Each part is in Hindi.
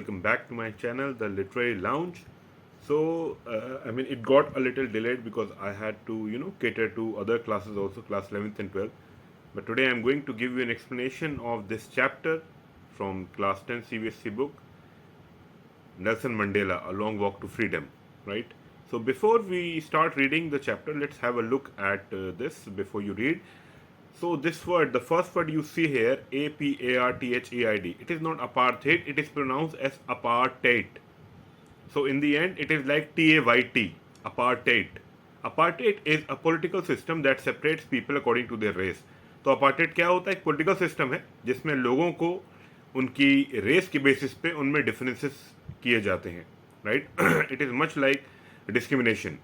welcome back to my channel, The Literary Lounge. So, it got a little delayed because I had to, cater to other classes also, class 11th and 12th. But today I'm going to give you an explanation of this chapter from class 10 CBSE book, Nelson Mandela, A Long Walk to Freedom, right? So before we start reading the chapter, let's have a look at this before you read. So this word, the first word you see here, apartheid, it is not apartheid, it is pronounced as apartheid. So in the end, it is like TAYT, apartheid. Apartheid is a political system that separates people according to their race. तो अपार्टेड क्या होता है? एक पॉलिटिकल सिस्टम है जिसमें लोगों को उनकी रेस के बेसिस पे उनमें डिफरेंसेस किए जाते हैं, right? It is much like discrimination.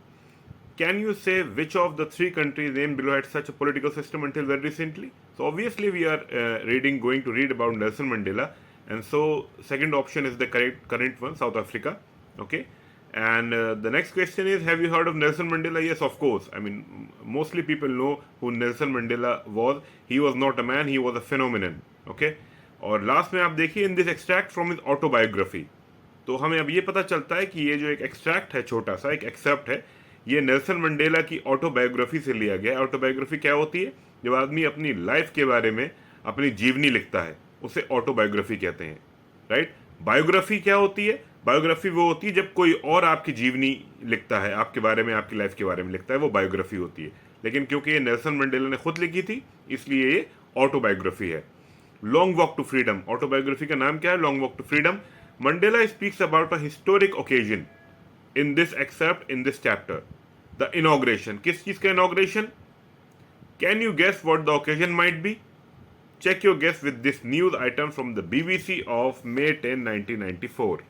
Can you say which of the three countries named below had such a political system until very recently? So obviously we are going to read about Nelson Mandela, and so second option is the current one, South Africa. Okay, and the next question is, have you heard of Nelson Mandela? Yes, of course. I mean, mostly people know who Nelson Mandela was. He was not a man, he was a phenomenon. Okay, और लास्ट में आप देखिए, in this extract from his autobiography, तो हमें अब ये पता चलता है कि ये जो एक एक्सट्रैक्ट है, छोटा सा एक एक्सेप्ट है, ये नेल्सन मंडेला की ऑटोबायोग्राफी से लिया गया है. ऑटोबायोग्राफी क्या होती है? जब आदमी अपनी लाइफ के बारे में अपनी जीवनी लिखता है, उसे ऑटोबायोग्राफी कहते हैं, राइट? बायोग्राफी क्या होती है? बायोग्राफी वो होती है जब कोई और आपकी जीवनी लिखता है, आपके बारे में, आपकी लाइफ के बारे में लिखता है, वो बायोग्राफी होती है. लेकिन क्योंकि ये नेल्सन मंडेला ने खुद लिखी थी, इसलिए ये ऑटोबायोग्राफी है. Long walk to freedom, autobiography का नाम क्या है? Long walk to freedom. Mandela speaks about a historic occasion in this excerpt, in this chapter. The inauguration. किस चीज का inauguration? Can you guess what the occasion might be? Check your guess with this news item from the BBC of May 10, 1994.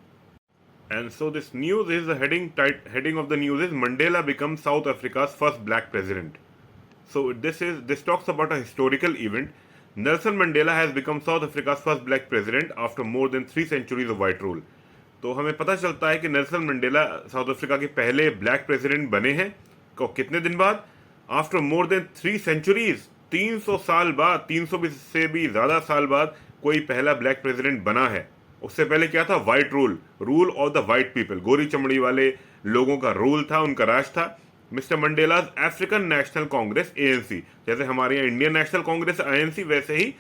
And so this news is the heading of the news is Mandela becomes South Africa's first black president. So this talks about a historical event. Nelson Mandela has become South Africa's first black president after more than 3 centuries of white rule. तो हमें पता चलता है कि नेल्सन मंडेला साउथ अफ्रीका के पहले ब्लैक प्रेसिडेंट बने हैं. कितने दिन बाद? आफ्टर मोर देन 3 centuries, 300 साल बाद, 300 से भी ज़्यादा साल बाद कोई पहला ब्लैक प्रेसिडेंट बना है. उससे पहले क्या था? White rule of the white people, गोरी चमड़ी वाले लोगों का रूल था, उनका राज था. Mister Mandela's African National Congress ANC, जैसे हमारे यहाँ इंडियन नेशनल कांग्रेस ANC, वैसे ही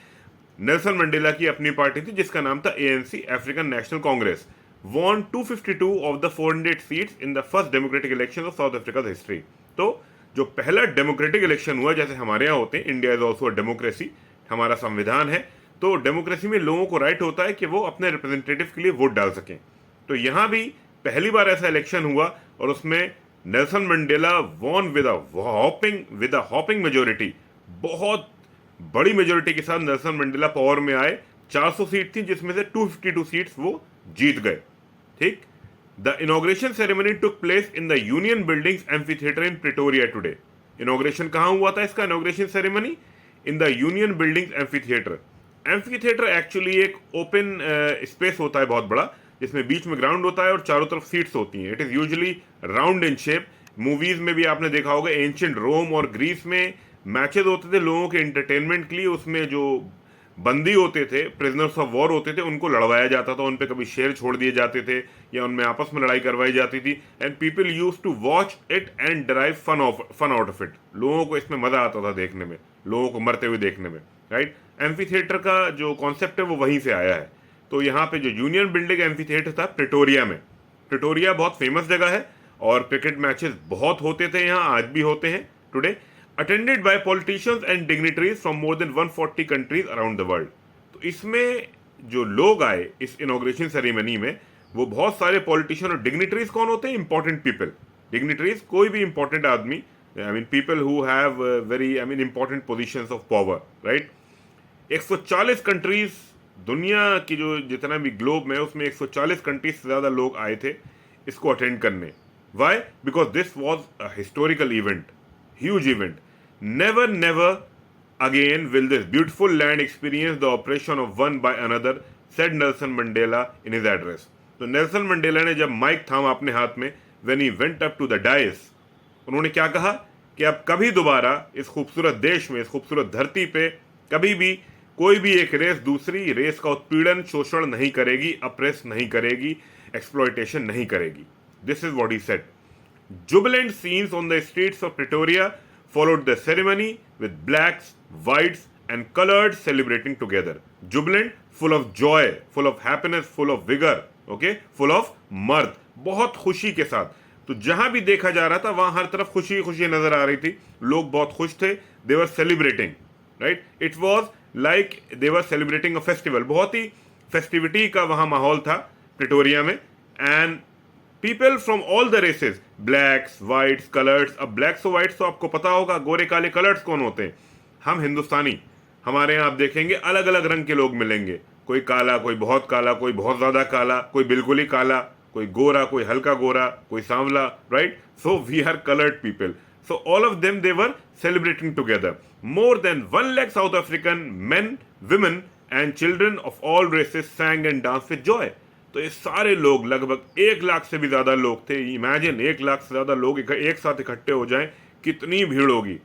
नेल्सन मंडेला की अपनी पार्टी थी जिसका नाम था ANC, African National Congress. Won 252 of the 400 seats in the first democratic election of South Africa history. तो जो पहला डेमोक्रेटिक इलेक्शन हुआ, जैसे हमारे यहाँ होते हैं, इंडिया इज ऑल्सो डेमोक्रेसी, हमारा संविधान है, तो डेमोक्रेसी में लोगों को राइट होता है कि वो अपने रिप्रेजेंटेटिव के लिए वोट डाल सकें. तो यहाँ भी पहली बार ऐसा इलेक्शन हुआ और उसमें Nelson Mandela won with a whopping majority, बहुत बड़ी मेजोरिटी के साथ नेल्सन मंडेला पावर में आए. 400 सीट थी जिसमें से 252 सीट्स वो जीत गए. ठीक. The inauguration ceremony took place in the union buildings amphitheatre in Pretoria today. Inauguration कहाँ हुआ था इसका? Inauguration ceremony in the union buildings amphitheatre. Amphitheatre actually एक ओपन स्पेस होता है बहुत बड़ा, जिसमें बीच में ग्राउंड होता है और चारों तरफ सीट्स होती हैं. It is usually round in shape. Movies में भी आपने देखा होगा, एंशिएंट रोम और ग्रीस में मैचेस होते थे लोगों के एंटरटेनमेंट के लिए. उसमें जो बंदी होते थे, प्रिजनर्स ऑफ वॉर होते थे, उनको लड़वाया जाता था, उन पे कभी शेर छोड़ दिए जाते थे या उनमें आपस में लड़ाई करवाई जाती थी. And people use to watch it and derive fun out of it. लोगों को इसमें मज़ा आता था देखने में, लोगों को मरते हुए देखने में, राइट? एम्फीथिएटर का जो कॉन्सेप्ट है वो वहीं से आया है. तो यहाँ पे जो यूनियन बिल्डिंग एम्फीथिएटर था प्रिटोरिया में, प्रिटोरिया बहुत फेमस जगह है और क्रिकेट मैचेस बहुत होते थे यहाँ, आज भी होते हैं today. Attended by politicians and dignitaries from more than 140 countries around the world. तो इसमें जो लोग आए इस इनॉग्रेशन सेरेमनी में, वो बहुत सारे पॉलिटिशियन और डिग्निटरीज. कौन होते हैं? Important people. डिग्निटरीज कोई भी इंपॉर्टेंट आदमी, people who have very important positions of power, right? 140 countries, दुनिया की जो जितना भी ग्लोब में, उसमें 140 कंट्रीज से ज़्यादा लोग आए थे इसको अटेंड करने. Why? Because this was a historical event, huge event. Never again will this beautiful land experience the oppression of one by another, said Nelson Mandela in his address. तो नेल्सन मंडेला ने जब माइक थामा अपने हाथ में, when he went up to the dais, उन्होंने क्या कहा कि अब कभी दोबारा इस खूबसूरत देश में, इस खूबसूरत धरती पे कभी भी कोई भी एक रेस दूसरी रेस का उत्पीड़न, शोषण नहीं करेगी, अप्रेस नहीं करेगी, एक्सप्लॉयटेशन नहीं करेगी. This is what he said. Jubilant scenes on the streets of Pretoria followed the ceremony with blacks, whites, and coloreds celebrating together. Jubilant, full of joy, full of happiness, full of vigor, okay, full of mirth. बहुत खुशी के साथ. तो जहां भी देखा जा रहा था वहां हर तरफ खुशी खुशी नजर आ रही थी. लोग बहुत खुश थे. They were celebrating, right? It was like they were celebrating a festival. बहुत ही फेस्टिविटी का वहां माहौल था प्रिटोरिया में. And people from all the races, blacks, whites, coloureds. अब ब्लैक्स और वाइट्स तो आपको पता होगा, गोरे काले कलर्ड्स कौन होते हैं? हम हिंदुस्तानी. हमारे यहाँ आप देखेंगे अलग अलग रंग के लोग मिलेंगे. कोई काला, कोई बहुत काला, कोई बहुत ज्यादा काला, कोई बिल्कुल ही काला, कोई गोरा, कोई हल्का गोरा, कोई सांवला, right? So we are coloured people. So all of them, they were celebrating together. More than 1 lakh South African men, women and children of all races sang and danced with joy. तो ये सारे लोग, लगभग 1 लाख से भी ज्यादा लोग थे. इमेजिन 1 लाख से ज्यादा लोग एक साथ इकट्ठे हो जाएं, कितनी भीड़ होगी,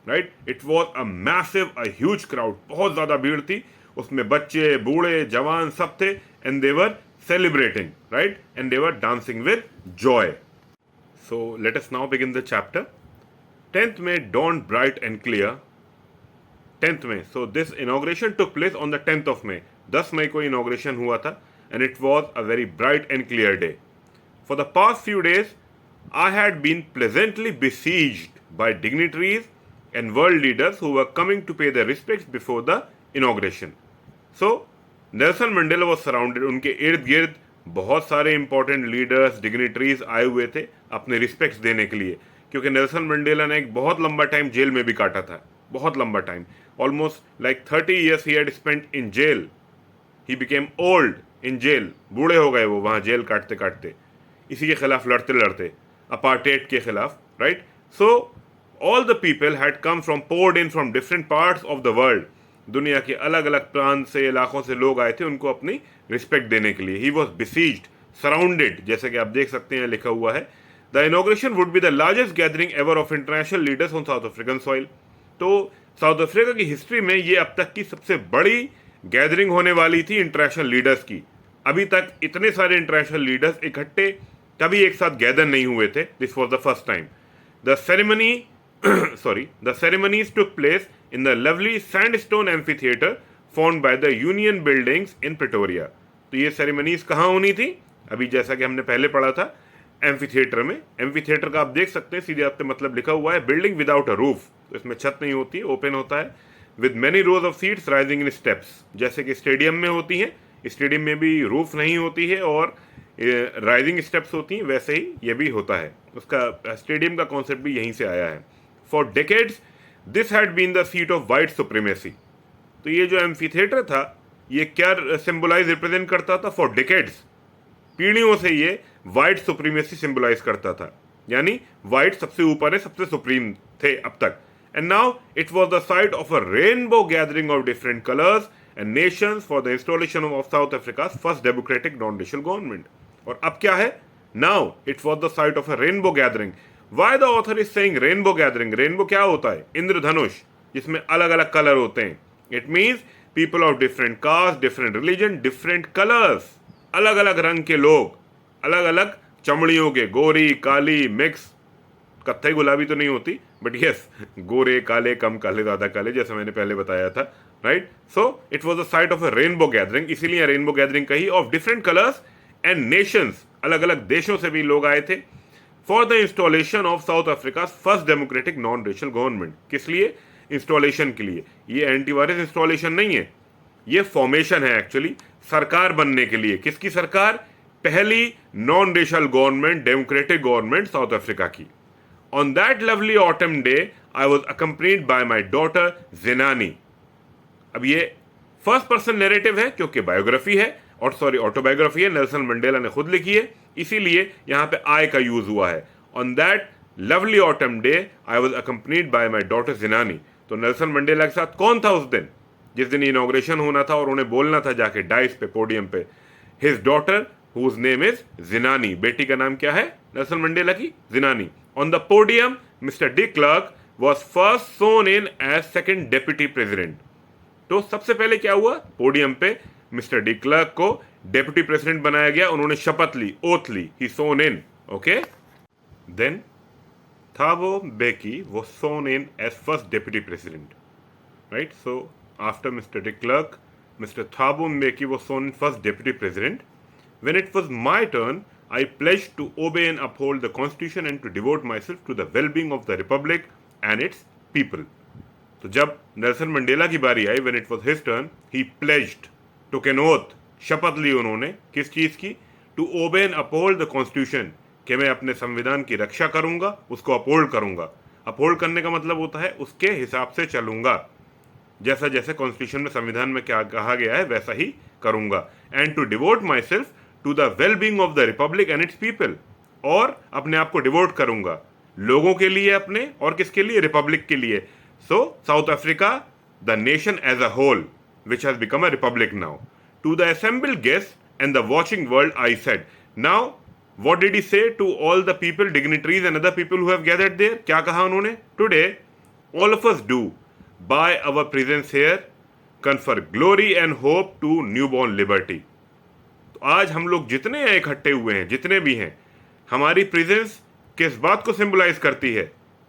right? It was a massive, a huge crowd. बहुत ज्यादा भीड़ थी. उसमें बच्चे, बूढ़े, जवान सब थे. And they were celebrating, right? And they were dancing with Joy. So let us now begin the chapter. 10th May dawned bright and clear. 10th May. So this inauguration took place on the 10th of May. 10 मई को inauguration हुआ था. And it was a very bright and clear day. For the past few days, I had been pleasantly besieged by dignitaries and world leaders who were coming to pay their respects before the inauguration. So, Nelson Mandela was surrounded. उनके इर्द गिर्द बहुत सारे important leaders, dignitaries आए हुए थे अपने respects देने के लिए. क्योंकि नेल्सन मंडेला ने एक बहुत लंबा टाइम जेल में भी काटा था. बहुत लंबा time, almost like 30 years he had spent in jail. He became old in jail. बूढ़े हो गए वो वहाँ जेल काटते काटते, इसी के खिलाफ लड़ते लड़ते, अपार्टेड के खिलाफ, right? So all the people had come from, poured in from different parts of the world. दुनिया के अलग अलग प्रांत से, इलाकों से लोग आए थे उनको अपनी रिस्पेक्ट देने के लिए. ही वॉज बिसीज्ड, सराउंडेड, जैसे कि आप देख सकते हैं लिखा हुआ है. The inauguration would be the largest gathering ever of international leaders on South African soil. तो साउथ अफ्रीका की हिस्ट्री में ये अब तक की सबसे बड़ी गैदरिंग होने वाली थी इंटरनेशनल लीडर्स की. अभी तक इतने सारे इंटरनेशनल लीडर्स इकट्ठे कभी एक साथ गैदर नहीं हुए थे. This was the first time. The ceremonies took place in the lovely sandstone amphitheater formed by the Union Buildings in Pretoria. तो ये सेरेमनीज कहाँ होनी थी? अभी जैसा कि हमने पहले पढ़ा था, एम्फी थिएटर में. एम्फी थिएटर का आप देख सकते हैं, सीधे आपके मतलब लिखा हुआ है बिल्डिंग विदाउट अ रूफ. तो इसमें छत नहीं होती है, ओपन होता है. With many rose of seats rising in steps, जैसे कि स्टेडियम में होती हैं. स्टेडियम में भी रूफ नहीं होती है और राइजिंग स्टेप्स होती हैं, वैसे ही ये भी होता है. उसका स्टेडियम का कॉन्सेप्ट भी यहीं से आया है. For decades this had been the seat of white supremacy. तो ये जो एम्फी थिएटर था, ये क्या सिंबलाइज, रिप्रेजेंट करता था? फॉर डेकेड्स, पीढ़ियों से ये वाइट सुप्रीमेसी सिंबलाइज करता था. यानी वाइट सबसे ऊपर है, सबसे सुप्रीम थे अब तक. And now it was the site of a rainbow gathering of different colours and Nations for the installation of South Africa first democratic non racial government. और अब क्या है? Now it was the site of a rainbow gathering. Why the author is saying rainbow gathering? Rainbow क्या होता है? इंद्रधनुष, जिसमें अलग अलग कलर होते हैं. It means people of different caste, different religion, different colours. अलग अलग रंग के लोग, अलग अलग चमड़ियों के, गोरी, काली, मिक्स. कत्थई गुलाबी तो नहीं होती, बट यस, गोरे, काले, कम काले, ज़्यादा काले, जैसा मैंने पहले बताया था, right? So it was the site of a rainbow gathering. इसीलिए रेनबो गैदरिंग कही. Of different colours and Nations, अलग अलग देशों से भी लोग आए थे. For the installation of South Africa first democratic non racial government. किस लिए? इंस्टॉलेशन के लिए. ये एंटीवायरस इंस्टॉलेशन नहीं है, ये फॉर्मेशन है एक्चुअली, सरकार बनने के लिए. किसकी सरकार? पहली non racial government, democratic government South Africa की. On that lovely autumn day I was accompanied by my daughter Zenani. अब ये फर्स्ट पर्सन नैरेटिव है क्योंकि बायोग्राफी है, और सॉरी ऑटोबायोग्राफी है, नेल्सन मंडेला ने खुद लिखी है, इसीलिए यहां पे आई का यूज हुआ है. On that lovely autumn day I was accompanied by my daughter Zenani. तो नेल्सन मंडेला के साथ कौन था उस दिन, जिस दिन इनॉग्रेशन होना था और उन्हें बोलना था जाके डाइस पे, पोडियम पे? His daughter whose name is जिनानी. बेटी का नाम क्या है नेल्सन मंडेला की? जिनानी. On the podium, Mr. de Klerk was first sworn in as second deputy president. तो सबसे पहले क्या हुआ, पोडियम पे मिस्टर डी क्लर्क को डेप्यूटी प्रेसिडेंट बनाया गया, उन्होंने शपथ ली, ओथ ली, he sworn in, okay. Then Thabo Mbeki was sworn in as first deputy president, right? So after Mr. de Klerk, Mr. Thabo Mbeki was sworn in first deputy president. When it was my turn, I pledged to obey and uphold the constitution and to devote myself to the well-being of the republic and its people. तो जब नेल्सन मंडेला की बारी आई, when it was his turn, he pledged, took an oath, शपथ ली उन्होंने किस चीज की, to obey and uphold the constitution, कि मैं अपने संविधान की रक्षा करूंगा, उसको अपहोल्ड करूंगा। अपहोल्ड करने का मतलब होता है उसके हिसाब से चलूंगा, जैसा जैसे कॉन्स्टिट्यूशन में, संविधान में क्या कहा गया है वैसा ही करूंगा। And to devote myself to the well being of the republic and its people, और अपने आप को डिवोट करूंगा लोगों के लिए अपने, और किसके लिए, रिपब्लिक के लिए। So South Africa, the nation as a whole, which has become a republic now, to the assembled guest and the watching world I said, now what did he say to all the people, dignitaries and other people who have gathered there? क्या कहा उन्होंने? Today, all of us do, by our presence here, confer glory and hope to newborn liberty. तो आज हम लोग जितने इकट्ठे हुए हैं, जितने भी हैं, हमारी प्रेजेंस किस बात को सिंबलाइज करती है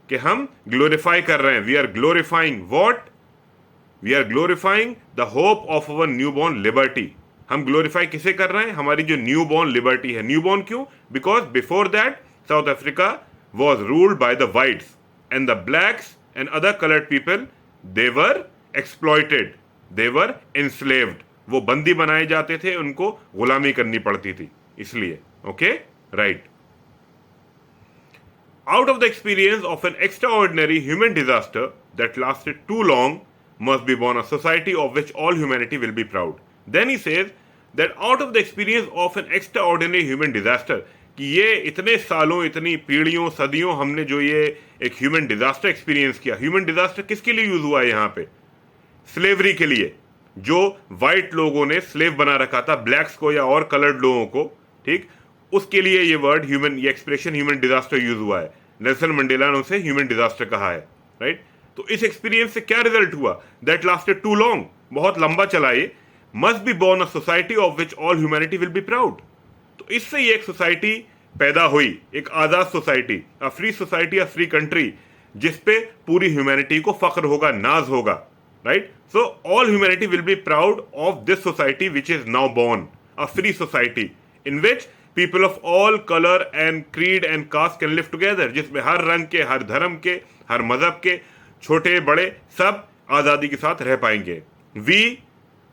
कि हम ग्लोरीफाई कर रहे हैं, we are glorifying what, we are glorifying the hope of our newborn liberty. हम ग्लोरीफाई किसे कर रहे हैं, हमारी जो न्यू बॉर्न लिबर्टी है। न्यू बॉर्न क्यों? Because before that South Africa was ruled by the whites and the blacks and other coloured people, they were exploited, they were enslaved, वो बंदी बनाए जाते थे, उनको गुलामी करनी पड़ती थी, इसलिए, okay, right. Out of the experience of an extraordinary human disaster that lasted too long must be born a society of which all humanity will be proud. Then he says that out of the experience of an extraordinary human disaster, कि ये इतने सालों, इतनी पीढ़ियों, सदियों हमने जो ये एक ह्यूमन डिजास्टर एक्सपीरियंस किया। ह्यूमन डिजास्टर किसके लिए यूज हुआ है यहाँ पे? स्लेवरी के लिए, जो वाइट लोगों ने स्लेव बना रखा था ब्लैक्स को या और कलर्ड लोगों को, ठीक, उसके लिए ये वर्ड ह्यूमन, ये एक्सप्रेशन ह्यूमन डिजास्टर यूज हुआ है। नेल्सन मंडेला ने उसे ह्यूमन डिजास्टर कहा है, राइट। तो इस एक्सपीरियंस से क्या रिजल्ट हुआ? दैट लास्टेड टू लॉन्ग, बहुत लंबा चला ये। Must be born a society of which all humanity will be proud. तो इससे ये एक सोसाइटी पैदा हुई, एक आजाद सोसाइटी, a free society, a free country, जिसपे पूरी ह्यूमैनिटी को फख्र होगा, नाज होगा, right. So all humanity will be proud of this society which is now born, a free society in which people of all colour and creed and caste can live together, जिसमें हर रंग के, हर धर्म के, हर मजहब के, छोटे बड़े सब आजादी के साथ रह पाएंगे। We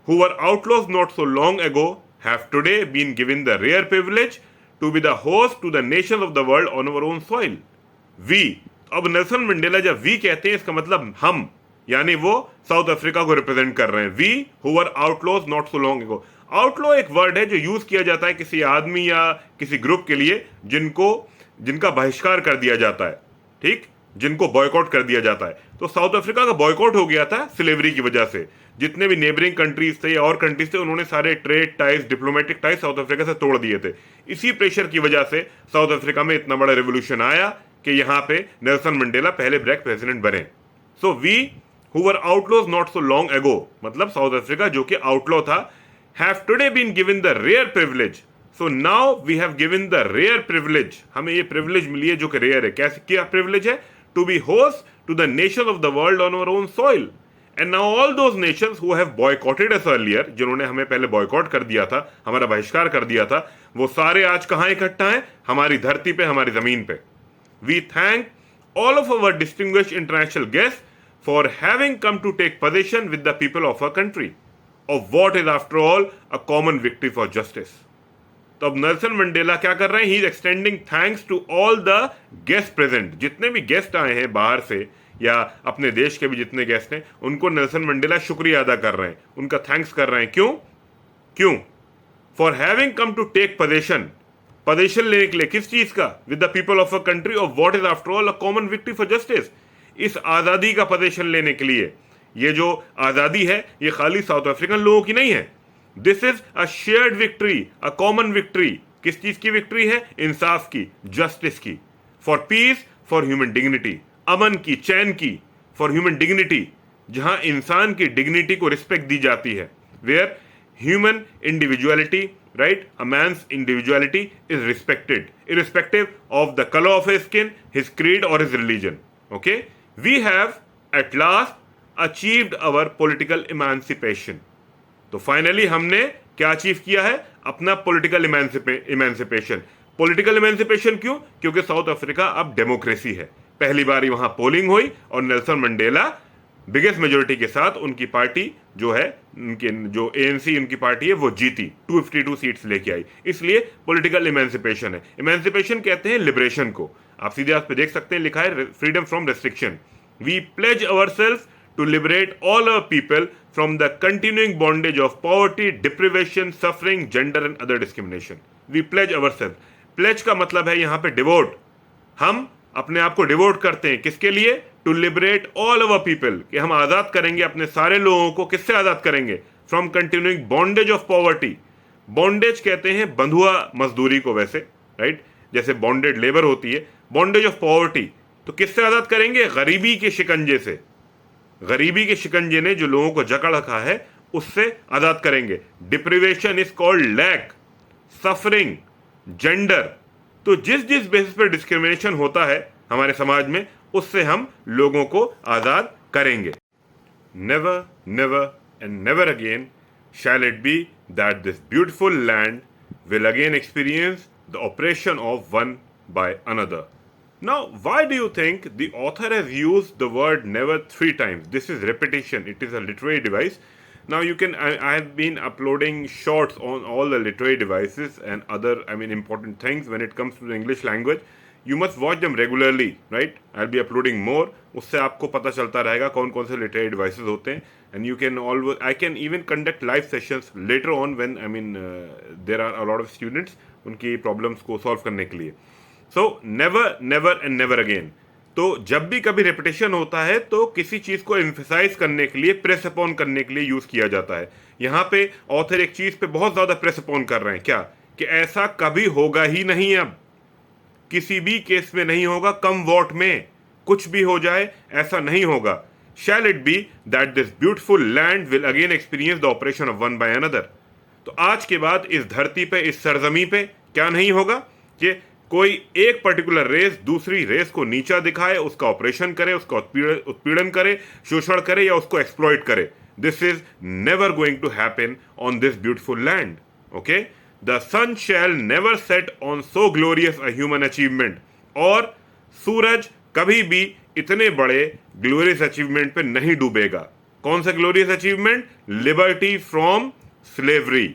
who were outlaws not so long ago have today been given the rare privilege to be the host to the nations of the world on our own soil. We, अब नेल्सन मंडेला जब वी कहते हैं, इसका मतलब हम, यानी वो साउथ अफ्रीका को रिप्रेजेंट कर रहे हैं। We who were outlaws not so long ago. Outlaw एक वर्ड है जो यूज किया जाता है किसी आदमी या किसी ग्रुप के लिए जिनका बहिष्कार कर दिया जाता है, ठीक, जिनको बॉयकॉट कर दिया जाता है। तो साउथ अफ्रीका का बॉयकॉट हो गया था स्लेवरी की वजह से। जितने भी नेबरिंग कंट्रीज थे या और कंट्रीज थे, उन्होंने सारे trade ties, diplomatic ties south Africa से तोड़ दिए थे। इसी प्रेशर की वजह से साउथ अफ्रीका में इतना बड़ा रेवोल्यूशन आया कि यहाँ पे नेल्सन मंडेला पहले ब्लैक प्रेसिडेंट बने। So we who were outlaws not so long ago, मतलब साउथ अफ्रीका जो कि आउटलॉ था, have today been given the rare privilege. So now we have given the rare privilege, हमें ये प्रिविलेज मिली है जो कि रेयर है। कैसे, क्या प्रिविलेज है? To be host to the nation of the world on our own soil. And now all those nations who have boycotted us earlier, जिन्होंने हमें पहले बॉयकॉट कर दिया था, हमारा बहिष्कार कर दिया था, वो सारे आज कहां इकट्ठा हैं? हमारी धरती पे, हमारी जमीन पे। We thank all of our distinguished international guest for having come to take position with the people of our country of what is after all a common victory for justice. तो अब नेल्सन मंडेला क्या कर रहे हैं? He is extending thanks to all the guest present. जितने भी गेस्ट आए हैं बाहर से या अपने देश के भी जितने गेस्ट हैं, उनको नेल्सन मंडेला शुक्रिया अदा कर रहे हैं, उनका थैंक्स कर रहे हैं। क्यों? For having come to take position लेने के लिए, किस चीज का? With the people of a country of what is after all a common victory for justice. इस आजादी का पोजीशन लेने के लिए, ये जो आजादी है ये खाली साउथ अफ्रीकन लोगों की नहीं है। This is a shared victory, a common victory. किस चीज की विक्ट्री है? इंसाफ की, जस्टिस की, for peace, for human dignity, अमन की, चैन की, फॉर ह्यूमन डिग्निटी, जहां इंसान की डिग्निटी को रिस्पेक्ट दी जाती है, where human individuality, right, a man's individuality is respected irrespective of the color of his skin, his creed or his religion. Okay, we have at last achieved our political emancipation. तो फाइनली हमने क्या अचीव किया है? अपना पॉलिटिकल इमेंसिपेशन. पॉलिटिकल इमेंसिपेशन क्यों? क्योंकि साउथ अफ्रीका अब डेमोक्रेसी है. पहली बार वहां पोलिंग हुई और नेल्सन मंडेला बिगेस्ट मेजोरिटी के साथ उनकी पार्टी जो है, उनके जो एएनसी उनकी पार्टी है, वो जीती, 252 सीट्स लेके आई. इसलिए पॉलिटिकल इमेंसिपेशन है. इमेंसिपेशन कहते हैं लिबरेशन को. आप सीधे आप पे देख सकते हैं, लिखा है freedom from restriction. We pledge ourself to liberate all our people from the continuing bondage of poverty, deprivation, suffering, gender and other discrimination. We pledge ourselves. Pledge का मतलब है यहाँ पे डिवोट. हम अपने आप को डिवोट करते हैं किसके लिए? To liberate all our people, कि हम आज़ाद करेंगे अपने सारे लोगों को. किससे आज़ाद करेंगे? From continuing bondage of poverty. Bondage कहते हैं बंधुआ मजदूरी को वैसे, राइट, जैसे बॉन्डेड लेबर होती है. बॉन्डेज ऑफ पॉवर्टी, तो किससे आज़ाद करेंगे? गरीबी के शिकंजे से. गरीबी के शिकंजे ने जो लोगों को जकड़ रखा है उससे आजाद करेंगे. Deprivation is called lack, suffering, gender. तो जिस जिस बेसिस पर डिस्क्रिमिनेशन होता है हमारे समाज में, उससे हम लोगों को आजाद करेंगे. Never never and never again shall it be that this beautiful land will again experience the oppression of one by another. Now, why do you think the author has used the word never 3 times? This is repetition. It is a literary device. Now, you can, I have been uploading shorts on all the literary devices and other, important things when it comes to the English language. You must watch them regularly, right? I'll be uploading more. उससे आपको पता चलता रहेगा कौन कौन से literary devices होते हैं. And you can always, I can even conduct live sessions later on when, there are a lot of students, उनकी problems को solve करने के लिए. So never never and never again. तो जब भी कभी रेपिटेशन होता है तो किसी चीज को एम्फेसाइज करने के लिए, प्रेस अपॉन करने के लिए यूज किया जाता है. यहाँ पे ऑथर एक चीज पे बहुत ज्यादा प्रेस अपॉन कर रहे हैं. क्या? कि ऐसा कभी होगा ही नहीं, अब किसी भी केस में नहीं होगा. कम वॉट में कुछ भी हो जाए, ऐसा नहीं होगा. Shall it be that this beautiful land will again experience the oppression of one by another. तो आज के बाद इस धरती पे, इस सरजमी पे क्या नहीं होगा कि कोई एक पर्टिकुलर रेस दूसरी रेस को नीचा दिखाए, उसका ऑपरेशन करे, उसका उत्पीड़न करे, शोषण करे या उसको एक्सप्लॉइट करे. This is never going to happen on this beautiful land. Okay, the sun shall never set on so glorious a human achievement. और सूरज कभी भी इतने बड़े ग्लोरियस अचीवमेंट पे नहीं डूबेगा. कौन सा glorious achievement? Liberty from slavery,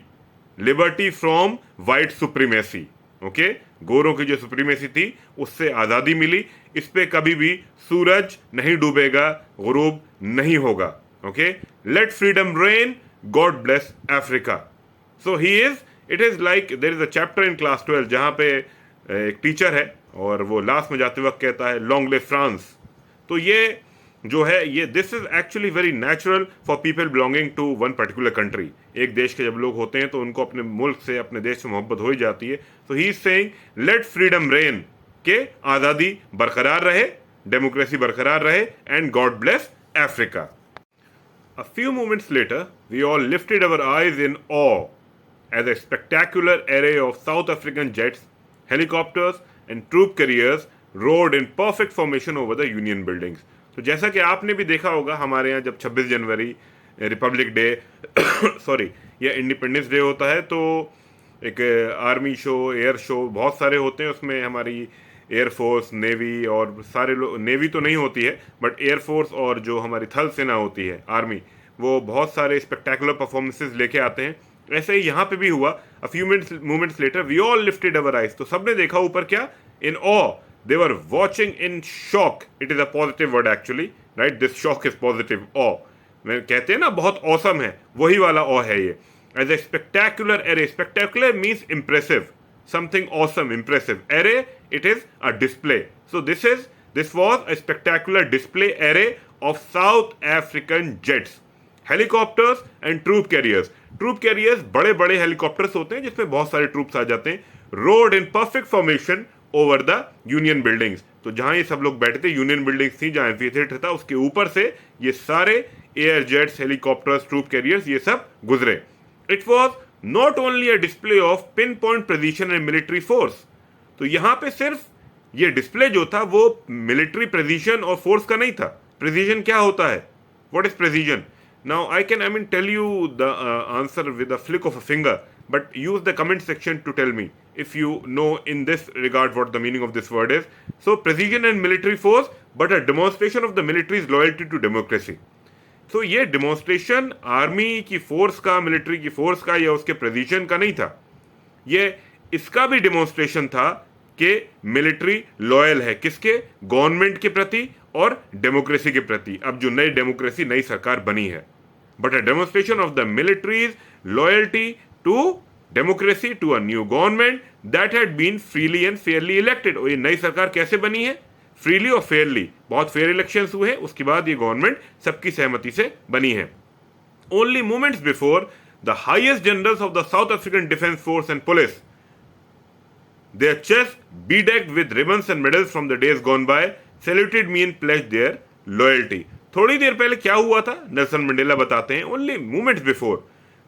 liberty from white supremacy. Okay, गोरों की जो सुप्रीमेसी थी उससे आज़ादी मिली. इस पे कभी भी सूरज नहीं डूबेगा, गुरूब नहीं होगा. Okay, let freedom reign, God bless Africa. So he is, it is like there is a chapter in class 12 जहाँ पे एक टीचर है और वो लास्ट में जाते वक्त कहता है लॉन्ग लिव फ्रांस. तो ये जो है, ये this is actually very natural for people belonging to one particular country. एक देश के जब लोग होते हैं तो उनको अपने मुल्क से, अपने देश से मोहब्बत हो ही जाती है. तो he is saying let freedom reign, के आज़ादी बरकरार रहे, डेमोक्रेसी बरकरार रहे, and God bless Africa. A few moments later we all lifted our eyes in awe as a spectacular array of South African jets, helicopters and troop carriers rode in perfect formation over the Union buildings. तो जैसा कि आपने भी देखा होगा हमारे यहाँ जब 26 जनवरी रिपब्लिक डे सॉरी या इंडिपेंडेंस डे होता है तो एक आर्मी शो, एयर शो बहुत सारे होते हैं. उसमें हमारी एयरफोर्स, नेवी और सारे लोग, नेवी तो नहीं होती है बट एयरफोर्स और जो हमारी थल सेना होती है, आर्मी, वो बहुत सारे स्पेक्टेकुलर परफॉर्मेंसेज लेके आते हैं. ऐसे ही यहाँ पे भी हुआ. A few moments later we all lifted our eyes. तो सबने देखा ऊपर क्या? In awe. They were watching in shock. It is a positive word actually, right? This shock is positive. Awe कहते हैं ना, बहुत औसम है, वही वाला ऑ है ये. As a spectacular array. Spectacular means impressive, something awesome, impressive. Array, it is a display. So this was a spectacular display array of South African jets, helicopters and troop carriers. Troop carriers बड़े बड़े हेलीकॉप्टर्स होते हैं जिसमें बहुत सारे ट्रूप्स आ जाते हैं. Road in perfect formation over the union buildings. तो जहां ये सब लोग बैठे थे, यूनियन बिल्डिंग्स थी जहां एम्फीथिएटर था, उसके ऊपर से ये सारे air jets, helicopters, troop carriers, ये सब गुजरे. It was not only a display of pinpoint precision and military force. तो यहां पे सिर्फ ये डिस्प्ले जो था वो मिलिट्री प्रेसिशन और फोर्स का नहीं था. प्रेसिशन क्या होता है? What is precision? Now I can tell you the answer with a flick of a finger, but use the comment section to tell me if you know in this regard what the meaning of this word is. So precision and military force, but a demonstration of the military's loyalty to democracy. So ये demonstration आर्मी की फोर्स का, मिलिट्री की फोर्स का या उसके प्रेसिजन का नहीं था. ये इसका भी डेमोन्स्ट्रेशन था कि मिलिट्री लॉयल है किसके? गवर्नमेंट के प्रति और डेमोक्रेसी के प्रति. अब जो नई डेमोक्रेसी, नई सरकार बनी है. But a demonstration of the militaries loyalty to democracy, to a new government that had been freely and fairly elected. और ये नई सरकार कैसे बनी है? फ्रीली और फेयरली. बहुत फेयर इलेक्शंस हुए, उसके बाद ये गवर्नमेंट सबकी सहमति से बनी है. Only moments before, the highest generals of the South African Defence Force and Police, their chests bedecked with ribbons and medals from the days gone by, saluted me and pledged their loyalty. थोड़ी देर पहले क्या हुआ था? नेल्सन मंडेला बताते हैं. Only moments before,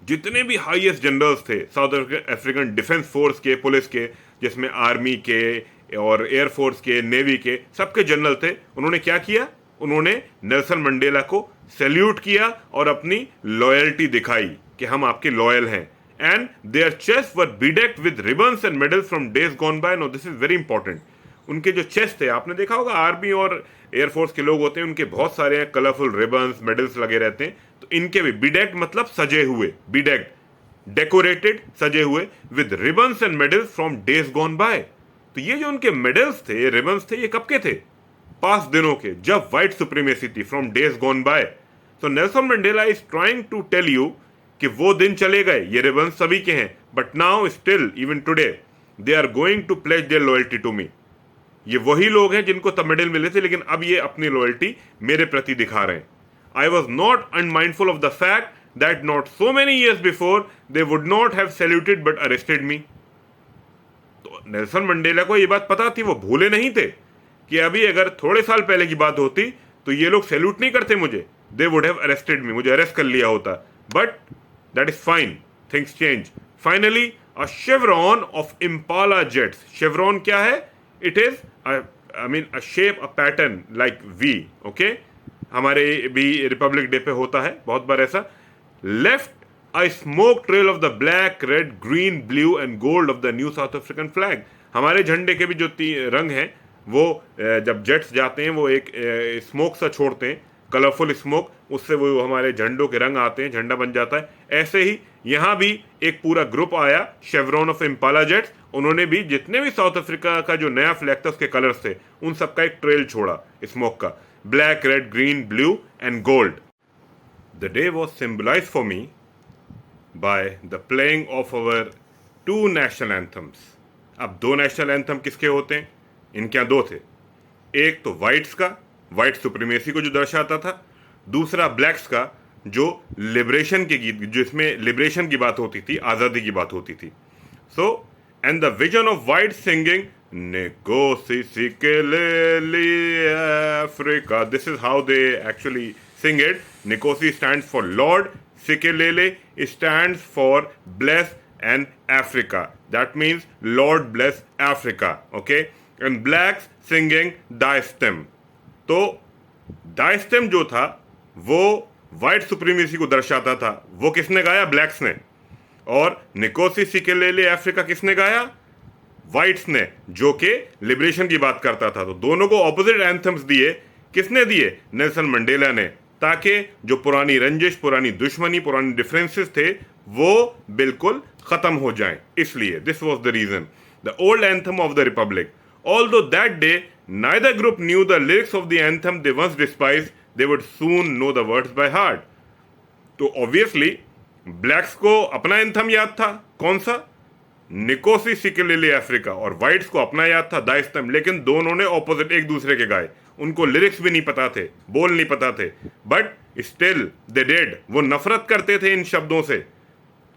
जितने भी हाईएस्ट जनरल्स थे साउथ अफ्रीकन डिफेंस फोर्स के, पुलिस के, जिसमें आर्मी के और एयरफोर्स के, नेवी के, सबके जनरल थे, उन्होंने क्या किया? उन्होंने नेल्सन मंडेला को सैल्यूट किया और अपनी लॉयल्टी दिखाई कि हम आपके लॉयल हैं. And their chest were bedecked with ribbons and medals from days gone by. No, this is very important. उनके जो चेस्ट थे, आपने देखा होगा आर्मी और एयरफोर्स के लोग होते हैं, उनके बहुत सारे कलरफुल रिबन्स, मेडल्स लगे रहते हैं. तो इनके भी बीडेक्ड मतलब सजे हुए, बीडेक्ड, डेकोरेटेड, सजे हुए, with ribbons and medals from days gone by. तो ये जो उनके मेडल्स थे, रिबन्स थे, ये कब के थे? पास्ट दिनों के, जब व्हाइट सुप्रीमेसी थी, फ्रॉम डेज गॉन बाय. तो Nelson Mandela is trying to tell you कि वो दिन चले गए, ये रिबन्स सभी के हैं, but now still even today they are going to pledge their loyalty to me. ये वही लोग हैं जिनको तब मेडल मिले थे, लेकिन अब ये अपनी लॉयल्टी मेरे प्रति दिखा रहे हैं. I was not unmindful of the fact that not so many years before they would not have saluted but arrested me. तो नेल्सन मंडेला को ये बात पता थी, वो भूले नहीं थे कि अभी अगर थोड़े साल पहले की बात होती तो ये लोग सैल्यूट नहीं करते मुझे. They would have arrested me, मुझे अरेस्ट कर लिया होता. But that is fine, things change. Finally, a chevron of Impala jets. Chevron क्या है? It is a shape, a pattern like V, okay? हमारे भी रिपब्लिक डे पे होता है बहुत बार ऐसा. Left a smoke trail of the black, red, green, blue and gold of the new south African flag. हमारे झंडे के भी जो रंग हैं वो जब जेट्स जाते हैं वो एक स्मोक सा छोड़ते हैं, कलरफुल स्मोक, उससे वो हमारे झंडों के रंग आते हैं, झंडा बन जाता है. ऐसे ही यहाँ भी एक पूरा ग्रुप आया, शेवरॉन ऑफ इम्पाला जेट्स. उन्होंने भी जितने भी साउथ अफ्रीका का जो नया फ्लैग था उसके कलर्स थे, उन सबका एक ट्रेल छोड़ा स्मोक का. Black, red, green, blue and gold. The day was symbolized for me by the playing of our two national anthems. अब दो नेशनल एंथम किसके होते हैं? इनके यहाँ दो थे. एक तो वाइट्स का, वाइट सुप्रीमेसी को जो दर्शाता था. दूसरा ब्लैक्स का, जो लिबरेशन के गीत, जिसमें लिबरेशन की बात होती थी, आज़ादी की बात होती थी. So and the vision of white singing Nkosi Sikeleli Africa. This is how they actually sing it. Nkosi stands for Lord, Sikelele stands for bless and Africa. That means Lord bless Africa. Okay? And blacks singing Daistem. तो Daistem जो था वो वाइट सुप्रीमेसी को दर्शाता था. वो किसने गाया? ब्लैक्स ने. और निकोसी सिकेलेले अफ्रीका किसने गाया? वाइट्स ने, जो कि लिबरेशन की बात करता था. तो दोनों को ऑपोजिट एंथम्स दिए. किसने दिए? नेल्सन मंडेला ने, ताकि जो पुरानी रंजिश, पुरानी दुश्मनी, पुरानी डिफरेंसेस थे वो बिल्कुल खत्म हो जाएं. इसलिए this was the reason. The old anthem of the republic. Although that day neither group knew the lyrics of the anthem they once despised, they would soon know the words by heart. तो ऑब्वियसली ब्लैक्स को अपना एंथम याद था. कौन सा? निकोसी सिकेलेले अफ्रीका. और वाइट्स को अपना याद था दाइस्तम. लेकिन दोनों ने ऑपोजिट एक दूसरे के गाए. उनको लिरिक्स भी नहीं पता थे, बोल नहीं पता थे, बट स्टिल दे डिड. वो नफरत करते थे इन शब्दों से.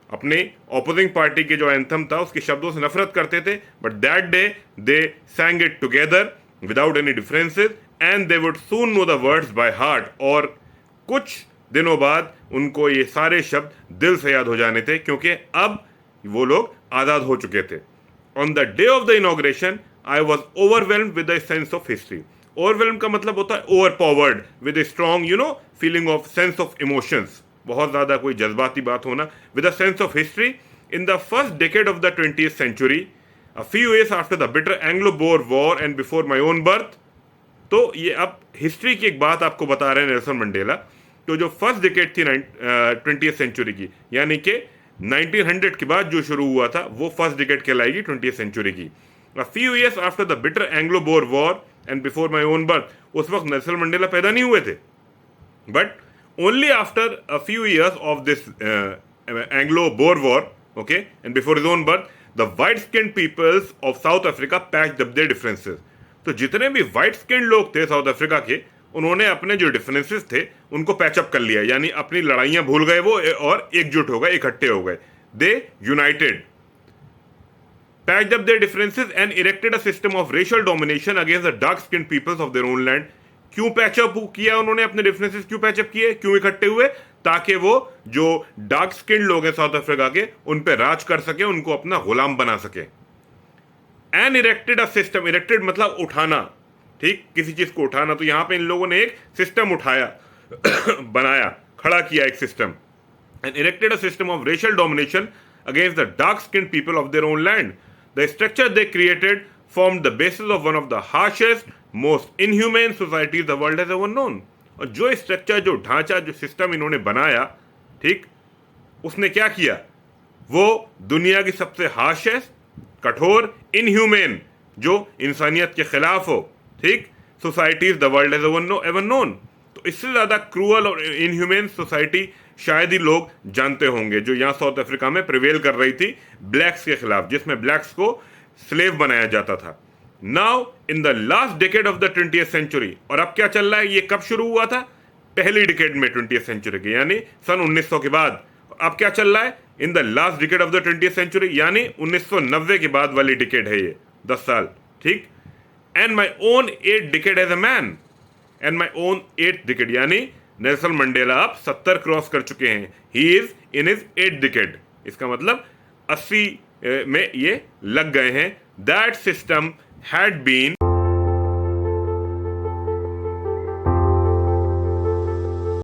अपने ऑपोजिंग पार्टी के जो एंथम था उसके शब्दों से नफरत करते थे. But that day they sang it together without any differences and they would soon know the words by heart. और कुछ दिनों बाद उनको ये सारे शब्द दिल से याद हो जाने थे, क्योंकि अब वो लोग आज़ाद हो चुके थे. On the day of the inauguration I was overwhelmed with the sense of history. Overwhelm का मतलब होता है over powered with a strong feeling of sense of emotions, बहुत ज़्यादा कोई जज्बाती बात होना, with a sense of history. In the first decade of the 20th century, a few years after the bitter Anglo-Boer War and before my own birth. तो ये अब हिस्ट्री की एक बात आपको बता रहे हैं नेल्सन मंडेला. तो जो फर्स्ट डिकेड थी 20th सेंचुरी की, यानी कि 1900 के बाद जो शुरू हुआ था, वो फर्स्ट डिकेड कहलाएगी 20th सेंचुरी की. A few years after the bitter Anglo-Boer War and before my own birth, उस वक्त नेल्सन मंडेला पैदा नहीं हुए थे. But only after a few years of this Anglo-Boer War, okay, and before his own birth, the white-skinned peoples of South Africa patched up their differences. तो जितने भी व्हाइट स्किन लोग थे साउथ अफ्रीका के, उन्होंने अपने जो डिफरेंसेस थे उनको पैचअप कर लिया, यानी अपनी लड़ाइयां भूल गए वो और एकजुट हो गए, इकट्ठे हो गए. They united, patched up their differences and erected a system of racial domination against the dark skin peoples of their own land. क्यों पैचअप किया उन्होंने अपने डिफरेंसेस, क्यों पैचअप किए, क्यों इकट्ठे हुए? ताकि वो जो डार्क स्किन लोग हैं साउथ अफ्रीका के, उन पे राज कर सके, उनको अपना गुलाम बना सके. And erected a system, erected मतलब उठाना, ठीक, किसी चीज को उठाना. तो यहां पे इन लोगों ने एक सिस्टम उठाया बनाया, खड़ा किया एक system. And erected a system of racial domination against the dark skin people of their own land. The structure they created formed the basis of one of the harshest, most inhumane societies the world has ever known. और जो स्ट्रक्चर, जो ढांचा, जो सिस्टम इन्होंने बनाया, ठीक, उसने क्या किया? वो दुनिया की सबसे हार्शेस्ट, कठोर, इनह्यूमेन, जो इंसानियत के खिलाफ हो, ठीक, societies the world has ever known. तो इससे ज़्यादा क्रूअल और इनह्यूमेन सोसाइटी शायद ही लोग जानते होंगे, जो यहाँ साउथ अफ्रीका में प्रिवेल कर रही थी ब्लैक्स के खिलाफ, जिसमें ब्लैक्स को स्लेव बनाया जाता था. Now in the last decade of the 20th century, और अब क्या चल रहा है? ये कब शुरू हुआ था? पहली डिकेड में 20th century के, यानी सन 1900 के बाद. अब क्या चल रहा है? In the last decade of the 20th century, यानी 1990 के बाद वाली डिकेड है ये, 10 साल, ठीक. And my own 8th decade as a man, and my own 8th decade, यानी नेल्सन मंडेला अब 70 क्रॉस कर चुके हैं. He is in his 8th decade. इसका मतलब 80 में ये लग गए हैं. That system had been